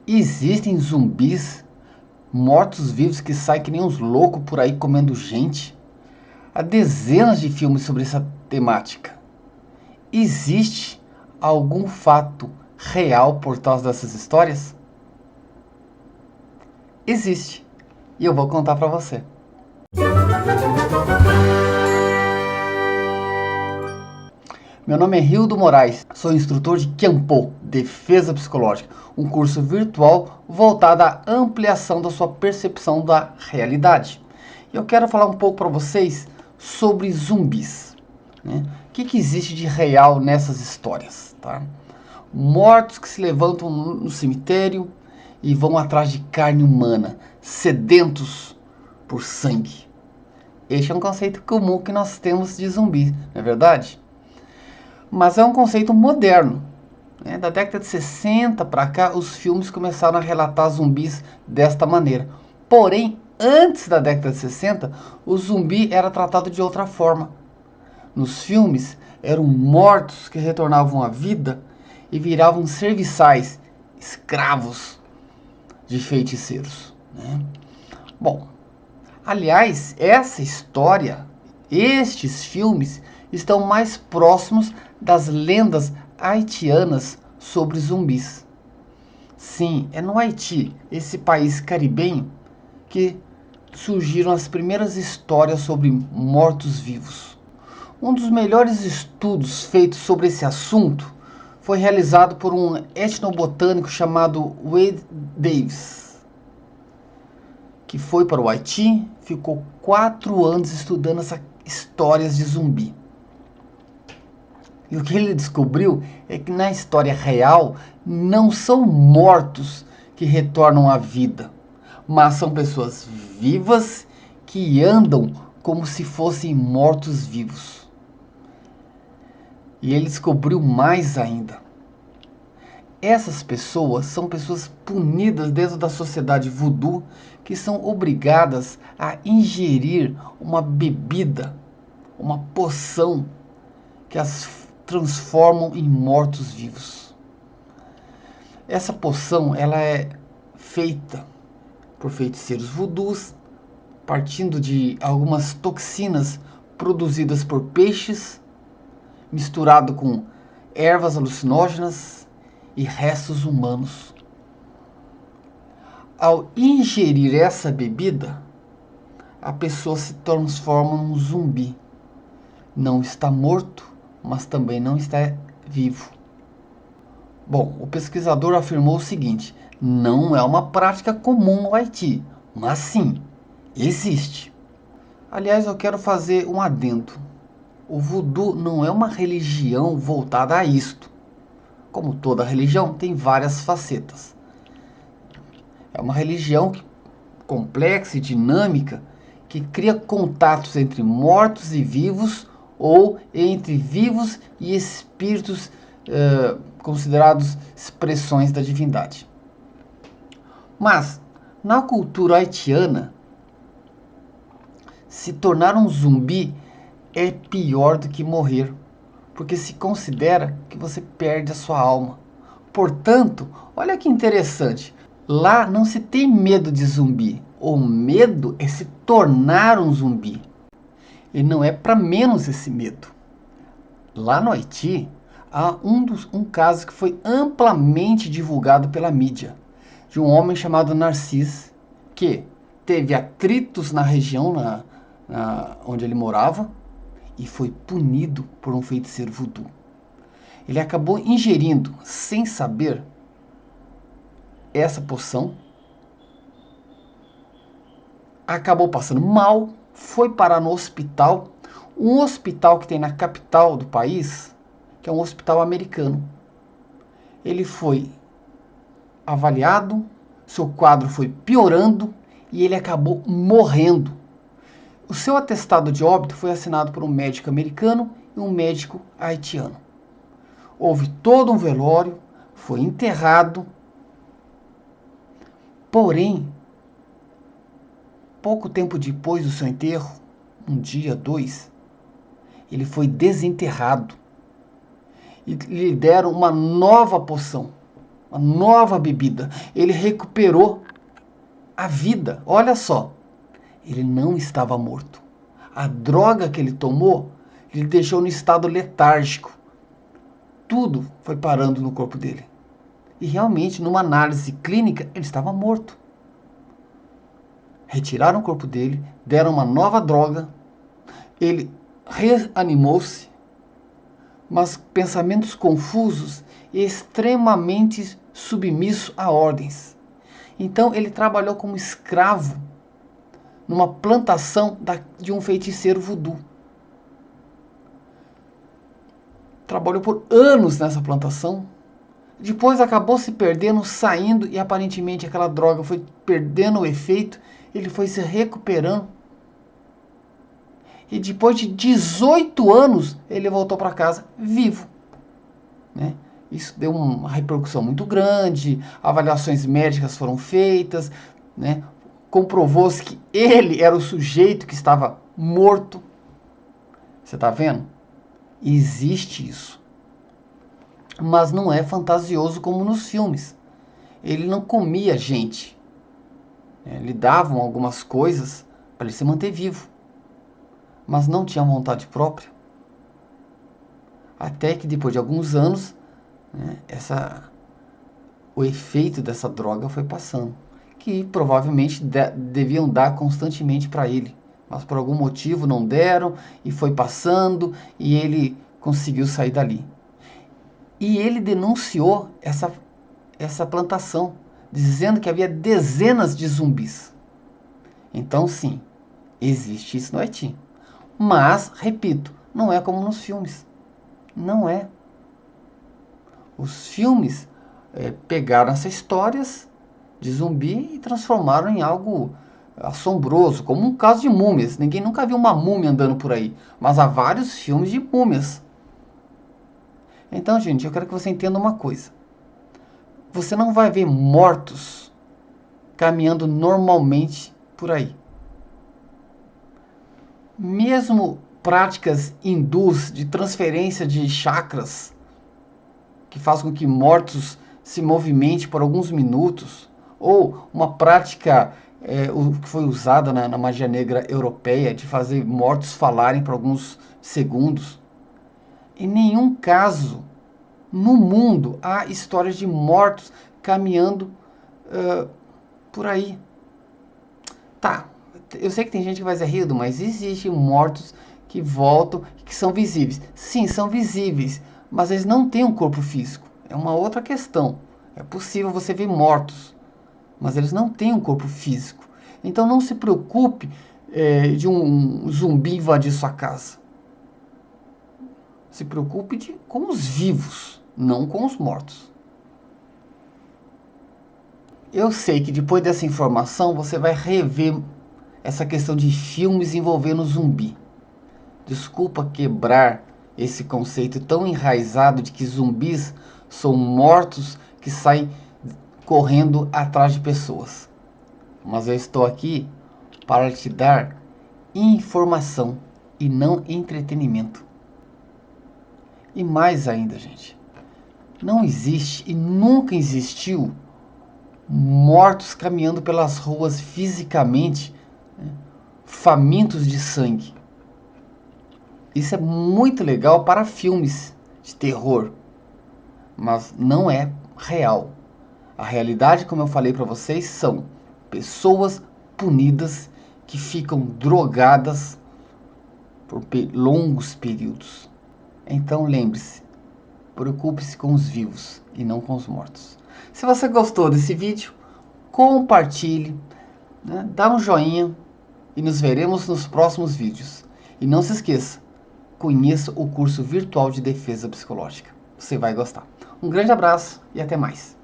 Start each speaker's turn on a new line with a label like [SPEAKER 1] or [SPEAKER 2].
[SPEAKER 1] Existem zumbis, mortos-vivos que saem que nem uns loucos por aí comendo gente. Há dezenas de filmes sobre essa temática. Existe algum fato real por trás dessas histórias? Existe. E eu vou contar para você. Meu nome é Rildo Moraes, sou instrutor de Kenpo, Defesa Psicológica, um curso virtual voltado à ampliação da sua percepção da realidade. Eu quero falar um pouco para vocês sobre zumbis. Né? O que existe de real nessas histórias? Tá? Mortos que se levantam no cemitério e vão atrás de carne humana, sedentos por sangue. Este é um conceito comum que nós temos de zumbi, não é verdade? Mas é um conceito moderno. Né? Da década de 60 para cá, os filmes começaram a relatar zumbis desta maneira. Porém, antes da década de 60, o zumbi era tratado de outra forma. Nos filmes, eram mortos que retornavam à vida e viravam serviçais, escravos de feiticeiros. Né? Bom, aliás, essa história, estes filmes, estão mais próximos das lendas haitianas sobre zumbis. Sim, é no Haiti, esse país caribenho, que surgiram as primeiras histórias sobre mortos-vivos. Um dos melhores estudos feitos sobre esse assunto foi realizado por um etnobotânico chamado Wade Davis, que foi para o Haiti, ficou 4 anos estudando essas histórias de zumbi. E o que ele descobriu é que na história real não são mortos que retornam à vida, mas são pessoas vivas que andam como se fossem mortos-vivos. E ele descobriu mais ainda. Essas pessoas são pessoas punidas dentro da sociedade voodoo que são obrigadas a ingerir uma bebida, uma poção que as transformam em mortos-vivos. Essa poção ela é feita por feiticeiros voodoos, partindo de algumas toxinas produzidas por peixes, misturado com ervas alucinógenas e restos humanos. Ao ingerir essa bebida, a pessoa se transforma num zumbi. Não está morto, mas também não está vivo. Bom, o pesquisador afirmou o seguinte: não é uma prática comum no Haiti, mas sim, existe. Aliás, eu quero fazer um adendo. O voodoo não é uma religião voltada a isto. Como toda religião, tem várias facetas. É uma religião complexa e dinâmica que cria contatos entre mortos e vivos ou entre vivos e espíritos considerados expressões da divindade. Mas, na cultura haitiana, se tornar um zumbi é pior do que morrer, porque se considera que você perde a sua alma. Portanto, olha que interessante, lá não se tem medo de zumbi, o medo é se tornar um zumbi. E não é para menos esse medo. Lá no Haiti, há um caso que foi amplamente divulgado pela mídia, de um homem chamado Narcisse, que teve atritos na região onde ele morava e foi punido por um feiticeiro voodoo. Ele acabou ingerindo, sem saber, essa poção, acabou passando mal, foi parar no hospital, um hospital que tem na capital do país, que é um hospital americano. Ele foi avaliado, seu quadro foi piorando e ele acabou morrendo. O seu atestado de óbito foi assinado por um médico americano e um médico haitiano. Houve todo um velório, foi enterrado, porém, pouco tempo depois do seu enterro, um dia, 2, ele foi desenterrado e lhe deram uma nova poção. uma nova bebida. Ele recuperou a vida. Olha só, ele não estava morto. A droga que ele tomou, ele deixou no estado letárgico. Tudo foi parando no corpo dele. E realmente, numa análise clínica, ele estava morto. Retiraram o corpo dele, deram uma nova droga, ele reanimou-se, mas pensamentos confusos e extremamente submisso a ordens. Então ele trabalhou como escravo numa plantação de um feiticeiro voodoo. Trabalhou por anos nessa plantação. Depois acabou se perdendo, saindo, e aparentemente aquela droga foi perdendo o efeito. Ele foi se recuperando. E depois de 18 anos, ele voltou para casa vivo, né? Isso deu uma repercussão muito grande, avaliações médicas foram feitas, né? Comprovou-se que ele era o sujeito que estava morto. Você está vendo? Existe isso. Mas não é fantasioso como nos filmes. Ele não comia gente. Lhe davam algumas coisas para ele se manter vivo. Mas não tinha vontade própria. Até que depois de alguns anos, né, o efeito dessa droga foi passando. Que provavelmente deviam dar constantemente para ele. Mas por algum motivo não deram e foi passando e ele conseguiu sair dali. E ele denunciou essa plantação, dizendo que havia dezenas de zumbis. Então sim, existe isso no Haiti. Mas, repito, não é como nos filmes. Não é. Os filmes pegaram essas histórias de zumbi e transformaram em algo assombroso, como um caso de múmias. Ninguém nunca viu uma múmia andando por aí, mas há vários filmes de múmias. Então, gente, eu quero que você entenda uma coisa. Você não vai ver mortos caminhando normalmente por aí. Mesmo práticas hindus de transferência de chakras, que faz com que mortos se movimentem por alguns minutos, ou uma prática que foi usada na magia negra europeia, de fazer mortos falarem por alguns segundos. Em nenhum caso no mundo há histórias de mortos caminhando por aí. Tá, eu sei que tem gente que vai dizer, Rildo, mas existem mortos que voltam, que são visíveis. Sim, são visíveis, mas eles não têm um corpo físico. É uma outra questão. É possível você ver mortos, mas eles não têm um corpo físico. Então não se preocupe de um zumbi invadir sua casa. Se preocupe com os vivos, não com os mortos. Eu sei que depois dessa informação você vai rever essa questão de filmes envolvendo zumbi. Desculpa quebrar esse conceito tão enraizado de que zumbis são mortos que saem correndo atrás de pessoas. Mas eu estou aqui para te dar informação e não entretenimento. E mais ainda, gente, não existe e nunca existiu mortos caminhando pelas ruas fisicamente, né, famintos de sangue. Isso é muito legal para filmes de terror, mas não é real. A realidade, como eu falei para vocês, são pessoas punidas que ficam drogadas por longos períodos. Então lembre-se, preocupe-se com os vivos e não com os mortos. Se você gostou desse vídeo, compartilhe, né, dá um joinha e nos veremos nos próximos vídeos. E não se esqueça, conheça o curso virtual de defesa psicológica. Você vai gostar. Um grande abraço e até mais.